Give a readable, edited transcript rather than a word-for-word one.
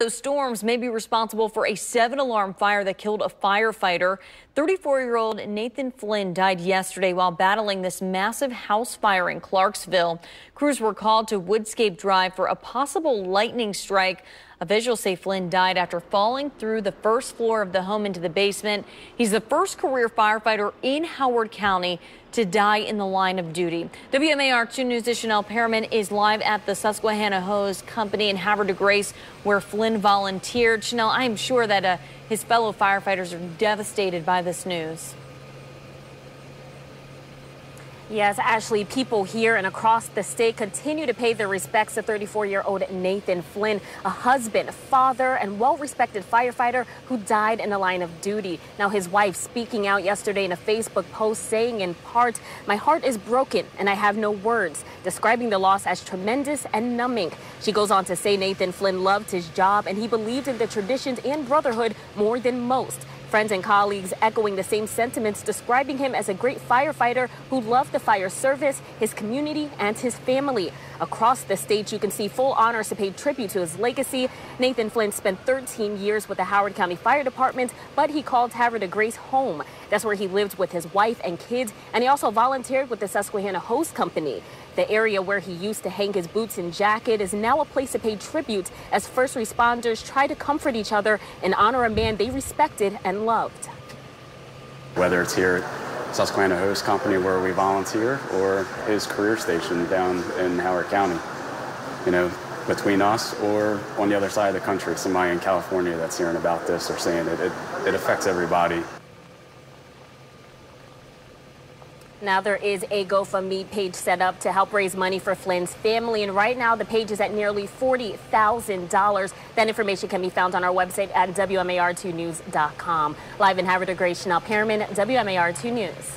Those storms may be responsible for a 7-alarm fire that killed a firefighter. 34-year-old Nathan Flynn died yesterday while battling this massive house fire in Clarksville. Crews were called to Woodscape Drive for a possible lightning strike. Officials say Flynn died after falling through the first floor of the home into the basement. He's the first career firefighter in Howard County to die in the line of duty. WMAR 2 News' Chanel Perriman is live at the Susquehanna Hose Company in Havre de Grace, where Flynn volunteered. Chanel, I am sure that his fellow firefighters are devastated by this news. Yes, Ashley, people here and across the state continue to pay their respects to 34-year-old Nathan Flynn, a husband, father, and well-respected firefighter who died in the line of duty. Now, his wife speaking out yesterday in a Facebook post saying in part, "My heart is broken and I have no words," describing the loss as tremendous and numbing. She goes on to say Nathan Flynn loved his job and he believed in the traditions and brotherhood more than most. Friends and colleagues echoing the same sentiments, describing him as a great firefighter who loved the fire service, his community, and his family. Across the state, you can see full honors to pay tribute to his legacy. Nathan Flynn spent 13 years with the Howard County Fire Department, but he called Havre de Grace home. That's where he lived with his wife and kids, and he also volunteered with the Susquehanna Hose Company. The area where he used to hang his boots and jacket is now a place to pay tribute as first responders try to comfort each other and honor a man they respected and loved. Whether it's here at Susquehanna Hose Company where we volunteer or his career station down in Howard County, you know, between us or on the other side of the country, somebody in California that's hearing about this or saying it affects everybody. Now there is a GoFundMe page set up to help raise money for Flynn's family, and right now the page is at nearly $40,000. That information can be found on our website at WMAR2news.com. Live in Havre de Grace, Chanel Perriman, WMAR 2 News.